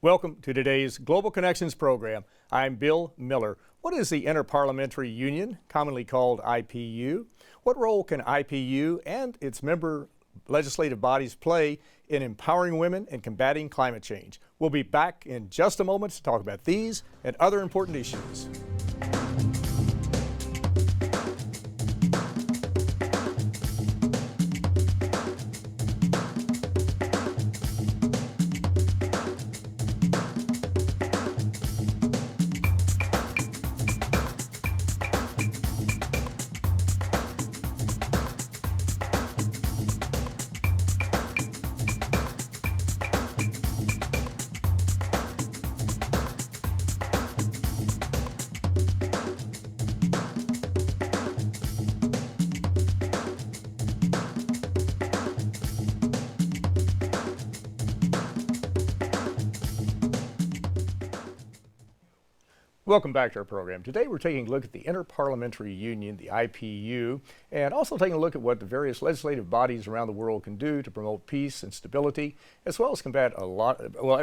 Welcome to today's Global Connections program. I'm Bill Miller. What is the Inter-Parliamentary Union, commonly called IPU? What role can IPU and its member legislative bodies play in empowering women and combating climate change? We'll be back in just a moment to talk about these and other important issues. Welcome back to our program. Today we're taking a look at the Inter-Parliamentary Union, the IPU, and also taking a look at what the various legislative bodies around the world can do to promote peace and stability, as well as combat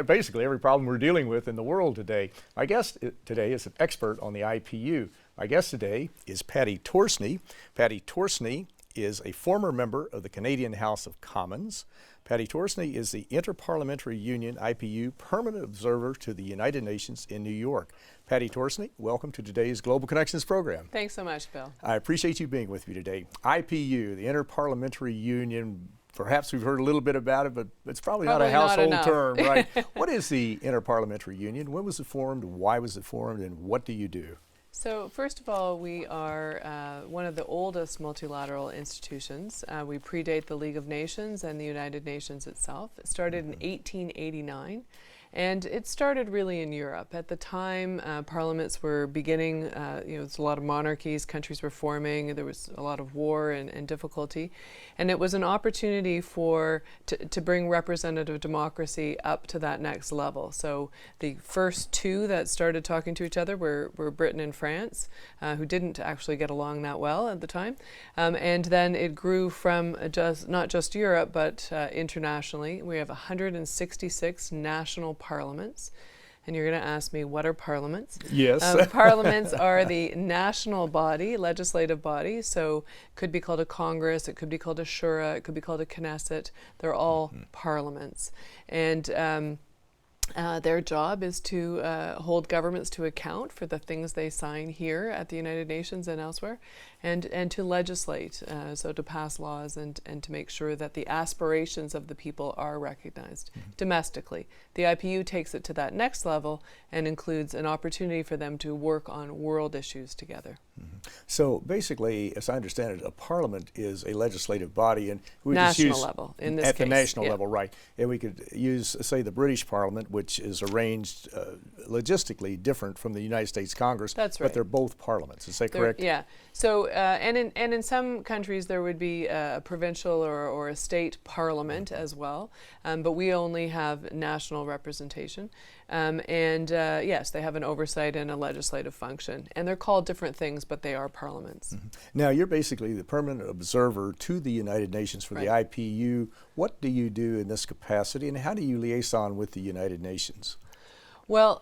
basically every problem we're dealing with in the world today. My guest today is an expert on the IPU. My guest today is Paddy Torsney. Paddy Torsney is a former member of the Canadian House of Commons. Paddy Torsney is the Inter-Parliamentary Union IPU Permanent Observer to the United Nations in New York. Paddy Torsney, welcome to today's Global Connections program. Thanks so much, Bill. I appreciate you being with me today. IPU, the Inter-Parliamentary Union, perhaps we've heard a little bit about it, but it's probably not a household term, right? What is the Inter-Parliamentary Union? When was it formed? Why was it formed? And what do you do? So first of all, we are one of the oldest multilateral institutions. We predate the League of Nations and the United Nations itself. It started in 1889. And it started really in Europe. At the time, parliaments were beginning, there's a lot of monarchies, countries were forming, there was a lot of war and difficulty. And it was an opportunity to bring representative democracy up to that next level. So the first two that started talking to each other were Britain and France, who didn't actually get along that well at the time. And then it grew from not just Europe, but internationally. We have 166 national parliaments. And you're going to ask me, what are parliaments? Yes. Parliaments are the national body, legislative body. So it could be called a Congress, it could be called a Shura, it could be called a Knesset. They're all parliaments. And their job is to hold governments to account for the things they sign here at the United Nations and elsewhere, and to legislate, so to pass laws and to make sure that the aspirations of the people are recognized domestically. The IPU takes it to that next level and includes an opportunity for them to work on world issues together. So basically, as I understand it, a parliament is a legislative body, and we national level in this case. At the national level, right? And we could use, say, the British Parliament, which is arranged logistically different from the United States Congress. That's right. But they're both parliaments. Is that correct? Yeah. So and in some countries there would be a provincial or a state parliament as well, but we only have national representation. Yes, they have an oversight and a legislative function, and they're called different things, but they are parliaments. Now, you're basically the permanent observer to the United Nations for the IPU. What do you do in this capacity, and how do you liaison with the United Nations? Well,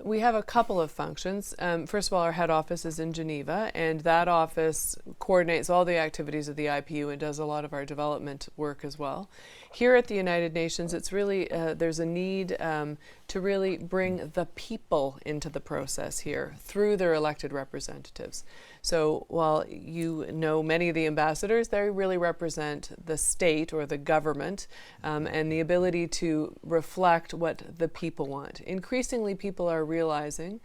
we have a couple of functions. First of all, our head office is in Geneva, and that office coordinates all the activities of the IPU and does a lot of our development work as well. Here at the United Nations, it's really, there's a need to really bring the people into the process here through their elected representatives. So while you know many of the ambassadors, they really represent the state or the government and the ability to reflect what the people want. Increasingly, people are realizing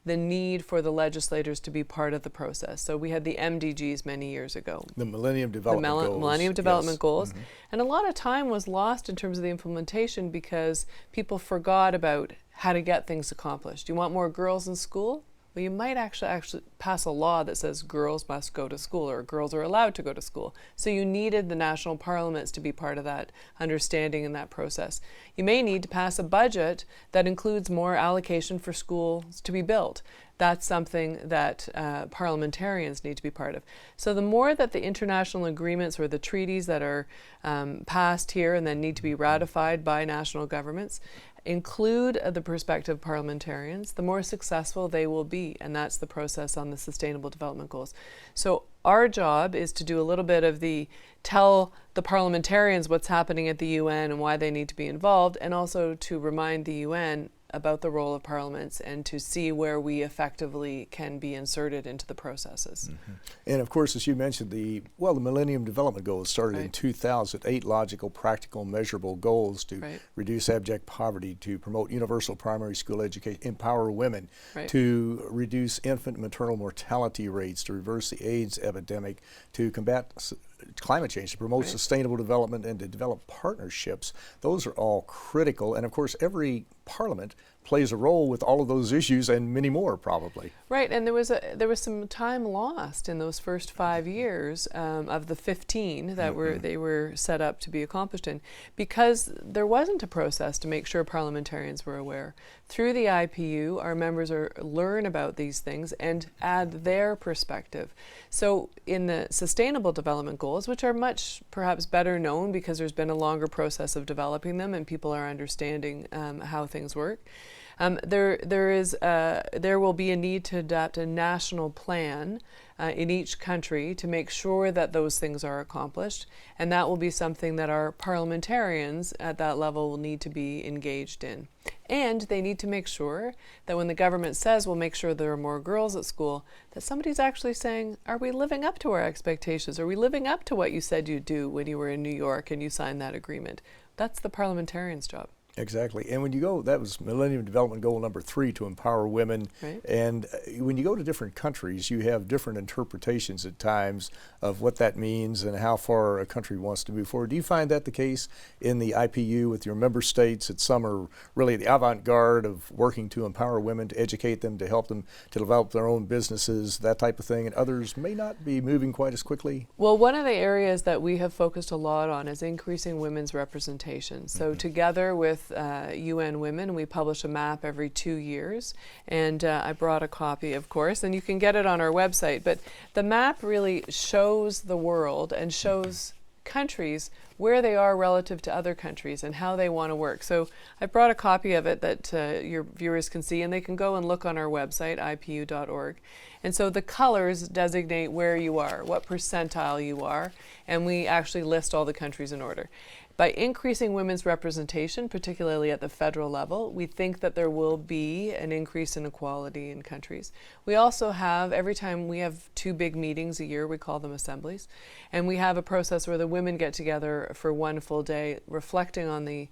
the need for the legislators to be part of the process. So we had the MDGs many years ago. The Millennium Development Goals. Millennium Development Goals. And a lot of time was lost in terms of the implementation because people forgot about how to get things accomplished. You want more girls in school? Well, you might actually pass a law that says girls must go to school or girls are allowed to go to school. So you needed the national parliaments to be part of that understanding in that process. You may need to pass a budget that includes more allocation for schools to be built. That's something that parliamentarians need to be part of. So the more that the international agreements or the treaties that are passed here and then need to be ratified by national governments, include the perspective of parliamentarians, the more successful they will be. And that's the process on the Sustainable Development Goals. So our job is to do a little bit of the tell the parliamentarians what's happening at the UN and why they need to be involved, and also to remind the UN about the role of parliaments and to see where we effectively can be inserted into the processes. And of course, as you mentioned, the Millennium Development Goals started in 2000, 8 logical, practical, measurable goals to reduce abject poverty, to promote universal primary school education, empower women, to reduce infant and maternal mortality rates, to reverse the AIDS epidemic, to combat climate change, to promote sustainable development, and to develop partnerships. Those are all critical, and of course every parliament plays a role with all of those issues and many more probably. Right, and there was some time lost in those first 5 years of the 15 that they were set up to be accomplished in, because there wasn't a process to make sure parliamentarians were aware. Through the IPU, our members learn about these things and add their perspective. So in the Sustainable Development Goals, which are much perhaps better known because there's been a longer process of developing them and people are understanding how things work, there will be a need to adopt a national plan in each country to make sure that those things are accomplished, and that will be something that our parliamentarians at that level will need to be engaged in. And they need to make sure that when the government says we'll make sure there are more girls at school, that somebody's actually saying, are we living up to our expectations? Are we living up to what you said you'd do when you were in New York and you signed that agreement? That's the parliamentarian's job. Exactly. And when you go, that was Millennium Development Goal number 3, to empower women. And when you go to different countries, you have different interpretations at times of what that means and how far a country wants to move forward. Do you find that the case in the IPU with your member states, that some are really the avant-garde of working to empower women, to educate them, to help them to develop their own businesses, that type of thing, and others may not be moving quite as quickly? Well, one of the areas that we have focused a lot on is increasing women's representation. So together with UN Women, we publish a map every 2 years, and I brought a copy, of course, and you can get it on our website. But the map really shows the world and shows countries where they are relative to other countries and how they want to work. So I brought a copy of it that your viewers can see, and they can go and look on our website, ipu.org. And so the colors designate where you are, what percentile you are, and we actually list all the countries in order. By increasing women's representation, particularly at the federal level, we think that there will be an increase in equality in countries. We also have, every time we have 2 big meetings a year, we call them assemblies, and we have a process where the women get together for 1 full day, reflecting on the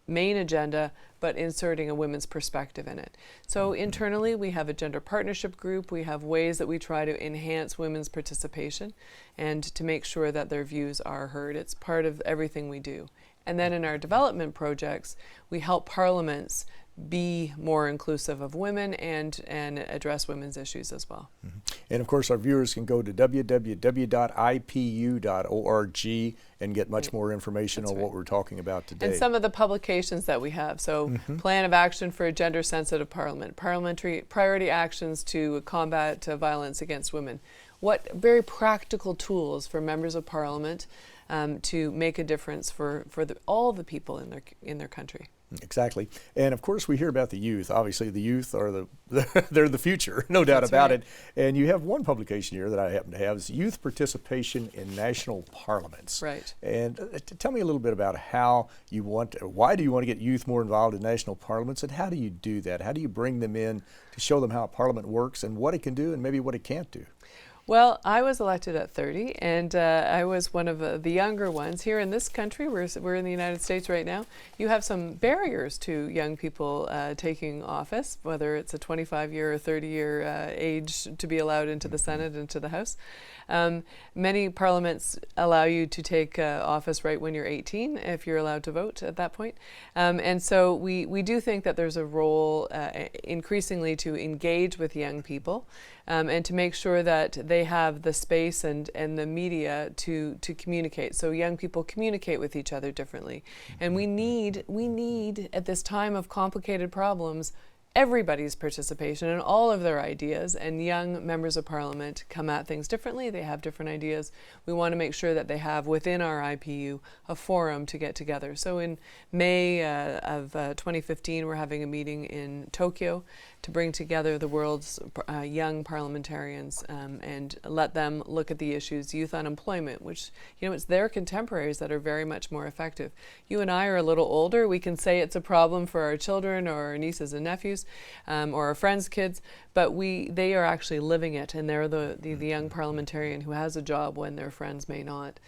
main agenda, but inserting a women's perspective in it. So internally, we have a gender partnership group. We have ways that we try to enhance women's participation and to make sure that their views are heard. It's part of everything we do. And then in our development projects, we help parliaments be more inclusive of women and address women's issues as well. And of course, our viewers can go to www.ipu.org and get much more information on what we're talking about today. And some of the publications that we have. So Plan of Action for a Gender Sensitive Parliament, Parliamentary Priority Actions to Combat Violence Against Women. What very practical tools for members of Parliament to make a difference for all the people in their country. Exactly. And of course we hear about the youth. Obviously the youth are they're the future, no doubt about it. And you have one publication here that I happen to have, is Youth Participation in National Parliaments. Right. And tell me a little bit about why do you want to get youth more involved in national parliaments, and how do you do that? How do you bring them in to show them how a parliament works and what it can do and maybe what it can't do? Well, I was elected at 30, and I was one of the younger ones. Here in this country, we're in the United States right now, you have some barriers to young people taking office, whether it's a 25-year or 30-year age to be allowed into the Senate and to the House. Many parliaments allow you to take office right when you're 18, if you're allowed to vote at that point. And so we do think that there's a role increasingly to engage with young people and to make sure that they have the space and the media to communicate. So young people communicate with each other differently. And we need at this time of complicated problems, everybody's participation and all of their ideas, and young members of parliament come at things differently. They have different ideas. We want to make sure that they have within our IPU a forum to get together. So in May of 2015, we're having a meeting in Tokyo to bring together the world's young parliamentarians and let them look at the issues, youth unemployment, which, you know, it's their contemporaries that are very much more effective. You and I are a little older. We can say it's a problem for our children or our nieces and nephews or our friends' kids, but they are actually living it, and they're the young parliamentarian who has a job when their friends may not.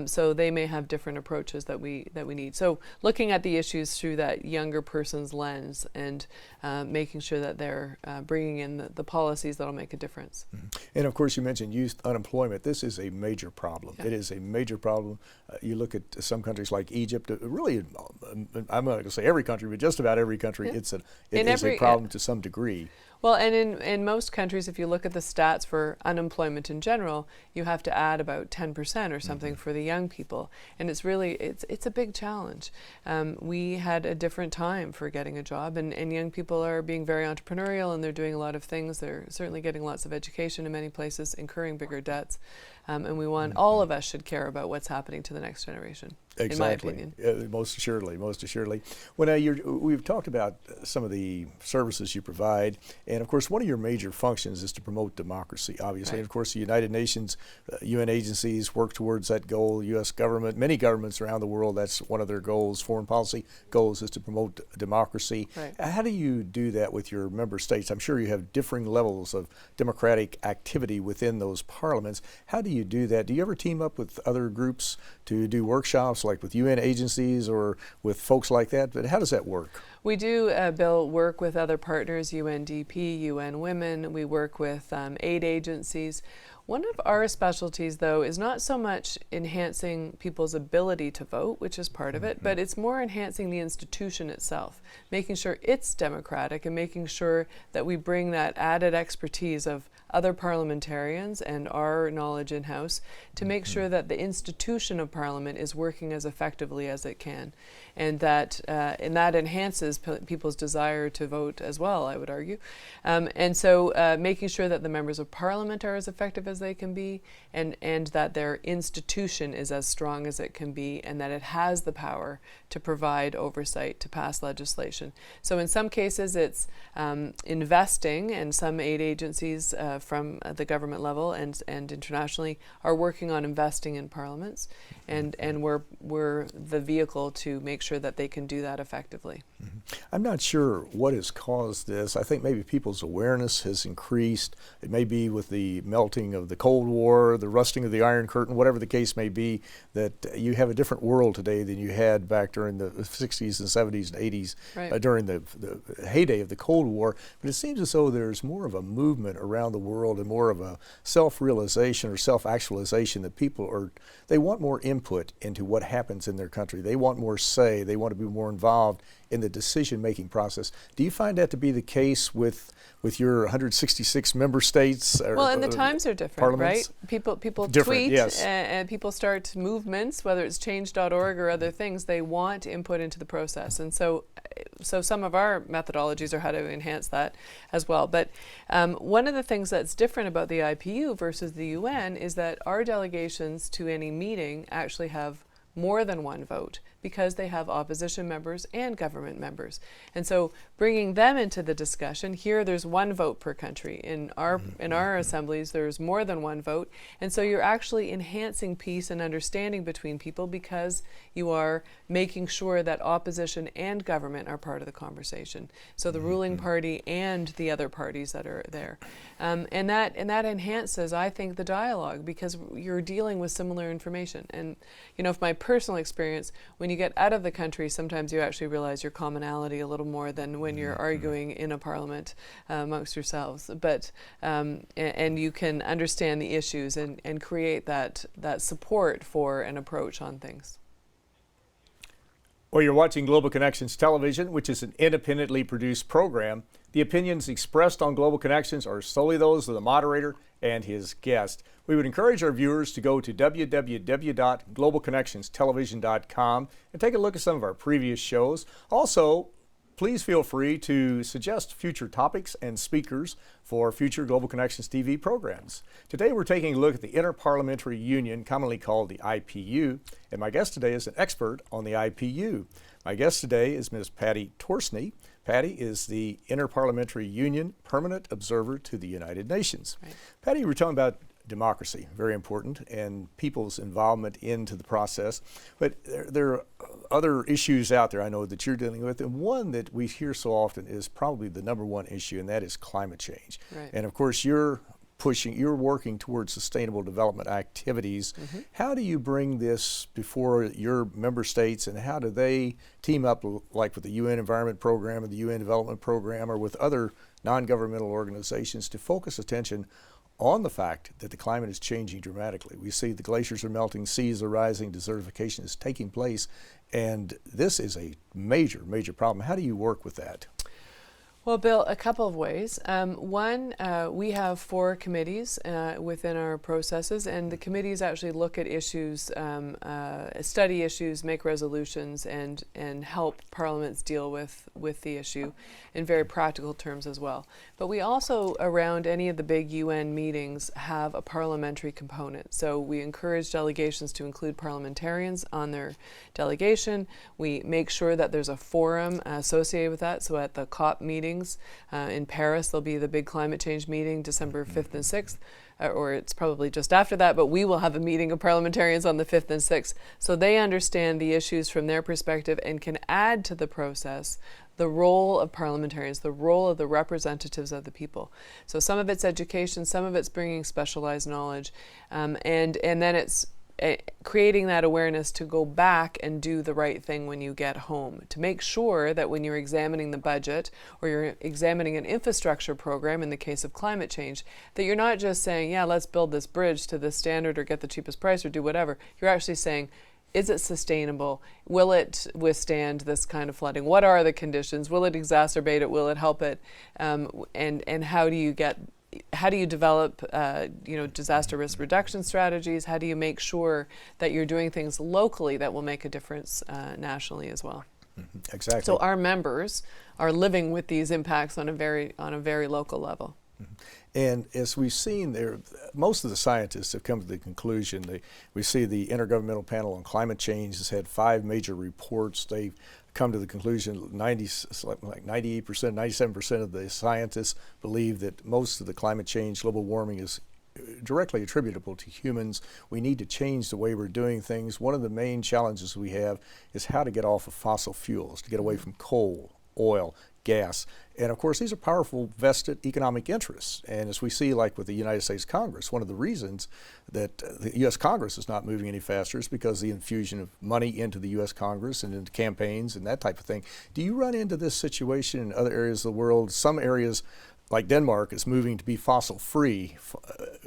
So they may have different approaches that we need. So looking at the issues through that younger person's lens and making sure that they're bringing in the policies that'll make a difference. And of course, you mentioned youth unemployment. This is a major problem. Yeah. It is a major problem. You look at some countries like Egypt. Really, I'm not going to say every country, but just about every country, Yeah. it is a problem to some degree. Well, and in most countries, if you look at the stats for unemployment in general, you have to add about 10% or something for the young people, and it's a big challenge. We had a different time for getting a job, and young people are being very entrepreneurial, and they're doing a lot of things. They're certainly getting lots of education in many places, incurring bigger debts, and we want all of us should care about what's happening to the next generation. Exactly. In my opinion. Most assuredly. When we've talked about some of the services you provide, and of course one of your major functions is to promote democracy, obviously. Right. And of course the United Nations, UN agencies work towards that goal. U.S. government, many governments around the world, that's one of their goals. Foreign policy goals is to promote democracy. Right. How do you do that with your member states? I'm sure you have differing levels of democratic activity within those parliaments. How do you do that? Do you ever team up with other groups to do workshops, like with UN agencies or with folks like that? But how does that work? We do, Bill, work with other partners, UNDP, UN Women. We work with aid agencies. One of our specialties, though, is not so much enhancing people's ability to vote, which is part of it, but it's more enhancing the institution itself, making sure it's democratic and making sure that we bring that added expertise of other parliamentarians and our knowledge in-house to make sure that the institution of Parliament is working as effectively as it can, and that enhances people's desire to vote as well, I would argue. And so making sure that the members of Parliament are as effective as they can be, and that their institution is as strong as it can be, and that it has the power to provide oversight, to pass legislation. So in some cases it's investing, and some aid agencies from the government level and internationally are working on investing in parliaments, and we're the vehicle to make sure that they can do that effectively. I'm not sure what has caused this. I think maybe people's awareness has increased. It may be with the melting of the Cold War, the rusting of the Iron Curtain, whatever the case may be, that you have a different world today than you had back during the 60s and 70s and 80s, Right. during the heyday of the Cold War. But it seems as though there's more of a movement around the world and more of a self-realization or self-actualization that they want more input into what happens in their country. They want more say. They want to be more involved in the decision-making process. Do you find that to be the case with your 166 member states? Well, and the times are different, right? People Different, tweet, yes. and people start movements, whether it's change.org or other things. They want input into the process, and so some of our methodologies are how to enhance that as well. But one of the things that's different about the IPU versus the UN is that our delegations to any meeting actually have more than one vote, because they have opposition members and government members. And so bringing them into the discussion, here there's one vote per country. In our assemblies, there's more than one vote. And so you're actually enhancing peace and understanding between people, because you are making sure that opposition and government are part of the conversation. So the ruling party and the other parties that are there. And that enhances, I think, the dialogue, because you're dealing with similar information. And, you know, from my personal experience, when you get out of the country, sometimes you actually realize your commonality a little more than when you're arguing in a parliament amongst yourselves. But and you can understand the issues and create that support for an approach on things. Well, you're watching Global Connections Television, which is an independently produced program. The opinions expressed on Global Connections are solely those of the moderator and his guest. We would encourage our viewers to go to www.globalconnectionstelevision.com and take a look at some of our previous shows. Also, Please feel free to suggest future topics and speakers for future Global Connections TV programs. Today we're taking a look at the Inter-Parliamentary Union, commonly called the IPU, and my guest today is an expert on the IPU. My guest today is Ms. Paddy Torsney. Paddy is the Inter-Parliamentary Union Permanent Observer to the United Nations. Right. Paddy, we're talking about democracy, very important, and people's involvement into the process. But there are other issues out there I know that you're dealing with, and one that we hear so often is probably the number one issue, and that is climate change. Right. And of course, you're working towards sustainable development activities. Mm-hmm. How do you bring this before your member states, and how do they team up, like with the UN Environment Program or the UN Development Program, or with other non-governmental organizations, to focus attention on the fact that the climate is changing dramatically? We see the glaciers are melting, seas are rising, desertification is taking place, and this is a major, major problem. How do you work with that? Well, Bill, a couple of ways. One, we have 4 committees within our processes, and the committees actually look at issues, study issues, make resolutions, and help parliaments deal with the issue in very practical terms as well. But we also, around any of the big UN meetings, have a parliamentary component. So we encourage delegations to include parliamentarians on their delegation. We make sure that there's a forum associated with that. So at the COP meetings, in Paris, there'll be the big climate change meeting December 5th and 6th, or it's probably just after that, but we will have a meeting of parliamentarians on the 5th and 6th. So they understand the issues from their perspective and can add to the process the role of parliamentarians, the role of the representatives of the people. So some of it's education, some of it's bringing specialized knowledge, and then it's creating that awareness to go back and do the right thing when you get home, to make sure that when you're examining the budget or you're examining an infrastructure program in the case of climate change, that you're not just saying, yeah, let's build this bridge to this standard or get the cheapest price or do whatever. You're actually saying, is it sustainable? Will it withstand this kind of flooding? What are the conditions? Will it exacerbate it? Will it help it? And how do you develop disaster risk reduction strategies? How do you make sure that you're doing things locally that will make a difference nationally as well? Mm-hmm. Exactly. So our members are living with these impacts on a very local level. Mm-hmm. And as we've seen there, most of the scientists have come to the conclusion, we see the Intergovernmental Panel on Climate Change has had 5 major reports. They've come to the conclusion 98%, 97% of the scientists believe that most of the climate change, global warming, is directly attributable to humans. We need to change the way we're doing things. One of the main challenges we have is how to get off of fossil fuels, to get away from coal, oil, gas. And of course, these are powerful vested economic interests. And as we see, like with the United States Congress, one of the reasons that the U.S. Congress is not moving any faster is because the infusion of money into the U.S. Congress and into campaigns and that type of thing. Do you run into this situation in other areas of the world? Some areas, like Denmark, is moving to be fossil-free,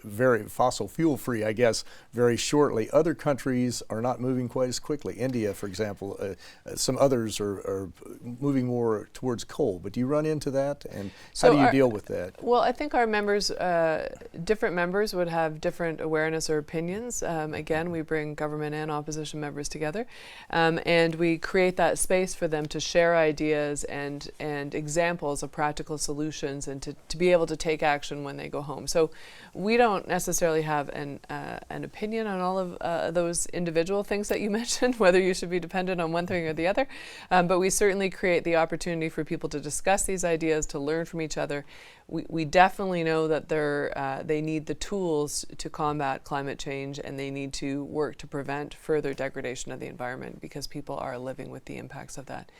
very fossil fuel-free, I guess, very shortly. Other countries are not moving quite as quickly. India, for example, some others are moving more towards coal. But do you run into that, and how do you deal with that? Well, I think our members, different members would have different awareness or opinions. Again, we bring government and opposition members together, and we create that space for them to share ideas and examples of practical solutions, and to be able to take action when they go home. So we don't necessarily have an opinion on all of those individual things that you mentioned, whether you should be dependent on one thing or the other, but we certainly create the opportunity for people to discuss these ideas, to learn from each other. We definitely know that they need the tools to combat climate change, and they need to work to prevent further degradation of the environment, because people are living with the impacts of that.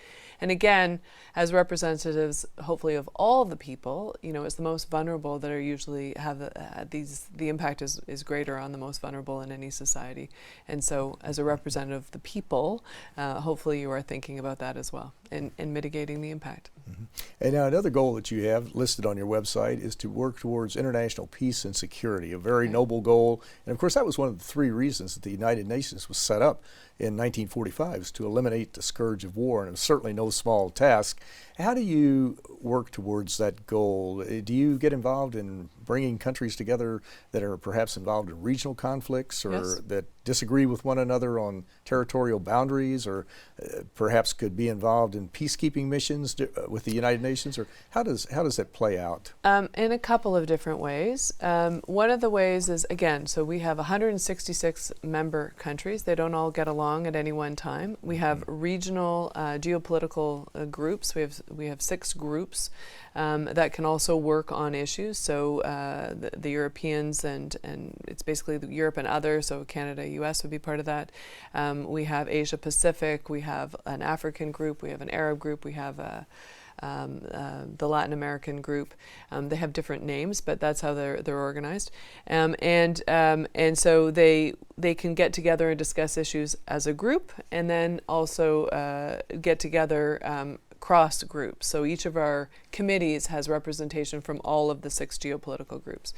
And again, as representatives, hopefully, of all the people, it's the most vulnerable that are usually have the impact is greater on the most vulnerable in any society. And so as a representative of the people, hopefully you are thinking about that as well and mitigating the impact. Mm-hmm. And now another goal that you have listed on your website is to work towards international peace and security, a very noble goal. And of course, that was one of the 3 reasons that the United Nations was set up in 1945, is to eliminate the scourge of war. And it was certainly no no small task. How do you work towards that goal? Do you get involved in bringing countries together that are perhaps involved in regional conflicts, or Yes. that disagree with one another on territorial boundaries, or perhaps could be involved in peacekeeping missions with the United Nations? Or how does that play out? In a couple of different ways. One of the ways is, again, so we have 166 member countries. They don't all get along at any one time. We have regional geopolitical groups. We have 6 groups that can also work on issues. So the Europeans and it's basically Europe and others, so Canada, US would be part of that. We have Asia Pacific, we have an African group, we have an Arab group, we have the Latin American group. They have different names, but that's how they're organized. And so they can get together and discuss issues as a group, and then also get together cross groups. So each of our committees has representation from all of the 6 geopolitical groups.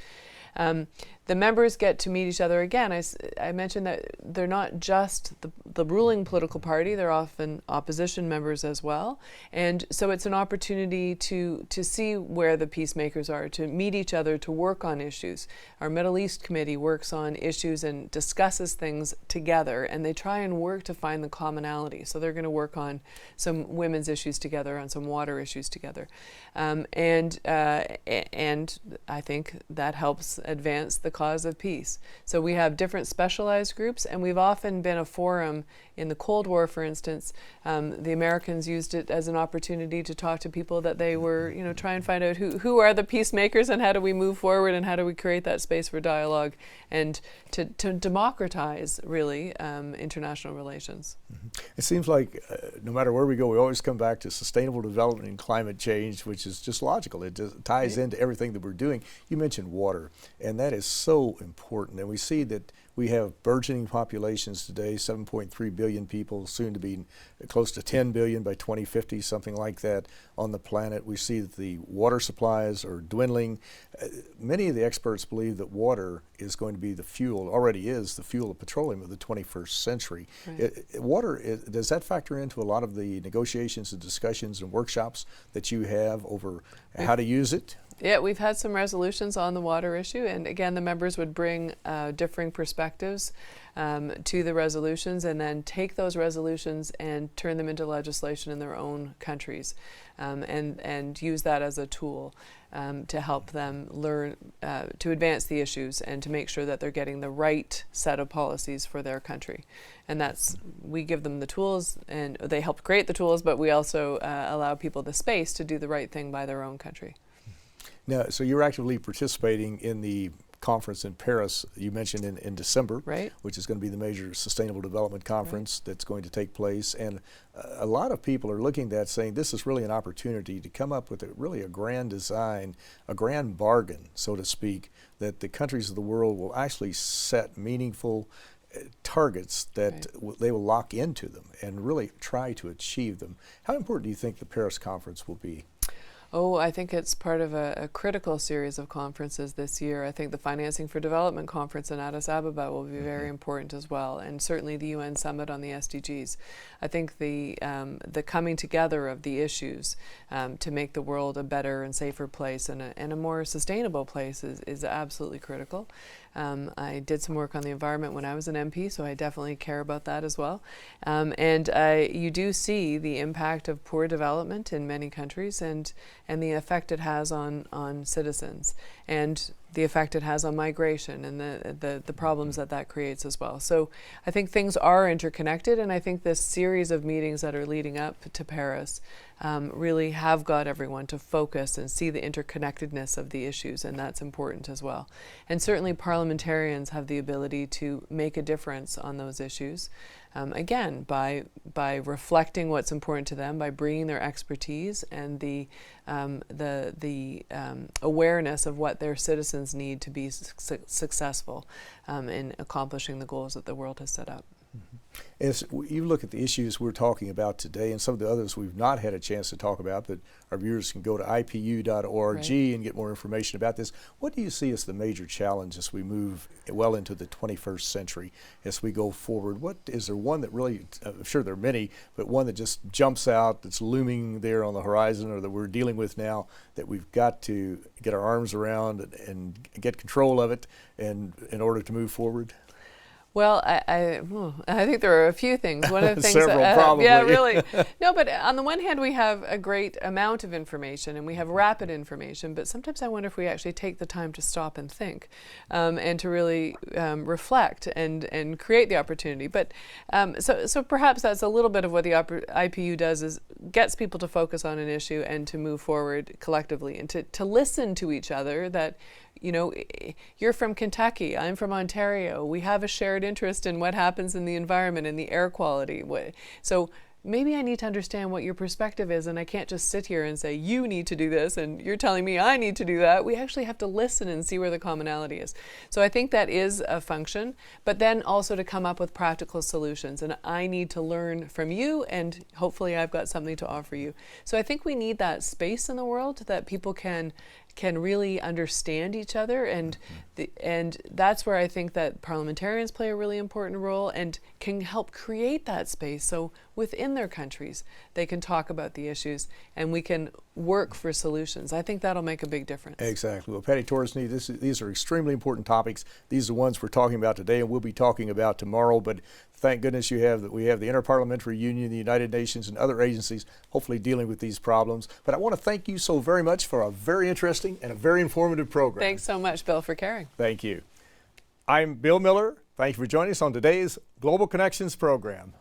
The members get to meet each other again. I mentioned that they're not just the ruling political party, they're often opposition members as well. And so it's an opportunity to see where the peacemakers are, to meet each other, to work on issues. Our Middle East Committee works on issues and discusses things together, and they try and work to find the commonality. So they're going to work on some women's issues together, on some water issues together. And I think that helps advance the cause of peace. So we have different specialized groups, and we've often been a forum. In the Cold War, for instance, the Americans used it as an opportunity to talk to people that they were, try and find out who are the peacemakers and how do we move forward and how do we create that space for dialogue and to democratize, really, international relations. It seems like no matter where we go, we always come back to sustainable development and climate change, which is just logical. It just ties into everything that we're doing. You mentioned water, and that is so important. And we see that we have burgeoning populations today, 7.3 billion people, soon to be close to 10 billion by 2050, something like that on the planet. We see that the water supplies are dwindling. Many of the experts believe that water is going to be the fuel, already is the fuel of petroleum of the 21st century. Right. Does that factor into a lot of the negotiations and discussions and workshops that you have over how to use it? Yeah, we've had some resolutions on the water issue, and again, the members would bring differing perspectives to the resolutions and then take those resolutions and turn them into legislation in their own countries, and use that as a tool to help them learn, to advance the issues and to make sure that they're getting the right set of policies for their country. And we give them the tools, and they help create the tools, but we also allow people the space to do the right thing by their own country. Now, so you're actively participating in the conference in Paris you mentioned in December, right, which is going to be the major sustainable development conference that's going to take place. And a lot of people are looking at that saying this is really an opportunity to come up with a grand design, a grand bargain, so to speak, that the countries of the world will actually set meaningful targets that they will lock into them and really try to achieve them. How important do you think the Paris conference will be? Oh, I think it's part of a critical series of conferences this year. I think the Financing for Development Conference in Addis Ababa will be very important as well, and certainly the UN Summit on the SDGs. I think the coming together of the issues to make the world a better and safer place and a more sustainable place is absolutely critical. I did some work on the environment when I was an MP, so I definitely care about that as well. And you do see the impact of poor development in many countries and the effect it has on citizens and the effect it has on migration and the problems that creates as well. So I think things are interconnected, and I think this series of meetings that are leading up to Paris really have got everyone to focus and see the interconnectedness of the issues, and that's important as well. And certainly parliamentarians have the ability to make a difference on those issues, again, by reflecting what's important to them, by bringing their expertise and the awareness of what their citizens need to be successful in accomplishing the goals that the world has set up. Mm-hmm. As you look at the issues we're talking about today and some of the others we've not had a chance to talk about, but our viewers can go to ipu.org Right. and get more information about this. What do you see as the major challenge as we move well into the 21st century as we go forward? What is there one that really, I'm sure there are many, but one that just jumps out that's looming there on the horizon or that we're dealing with now that we've got to get our arms around and get control of it and in order to move forward? Well, I think there are a few things. One of the things, Several, probably. yeah, really. No, but on the one hand, we have a great amount of information and we have rapid information. But sometimes I wonder if we actually take the time to stop and think, and to really reflect and create the opportunity. But so perhaps that's a little bit of what the IPU does, is gets people to focus on an issue and to move forward collectively and to listen to each other. That, you know, you're from Kentucky, I'm from Ontario. We have a shared interest in what happens in the environment and the air quality. So maybe I need to understand what your perspective is, and I can't just sit here and say, you need to do this, and you're telling me I need to do that. We actually have to listen and see where the commonality is. So I think that is a function, but then also to come up with practical solutions. And I need to learn from you, and hopefully I've got something to offer you. So I think we need that space in the world that people can really understand each other, and and that's where I think that parliamentarians play a really important role and can help create that space. So within their countries, they can talk about the issues and we can work for solutions. I think that'll make a big difference. Exactly. Well, Paddy Torsney, these are extremely important topics. These are the ones we're talking about today and we'll be talking about tomorrow. But thank goodness we have the Inter-Parliamentary Union, the United Nations, and other agencies hopefully dealing with these problems. But I want to thank you so very much for a very interesting and a very informative program. Thanks so much, Bill, for caring. Thank you. I'm Bill Miller. Thank you for joining us on today's Global Connections program.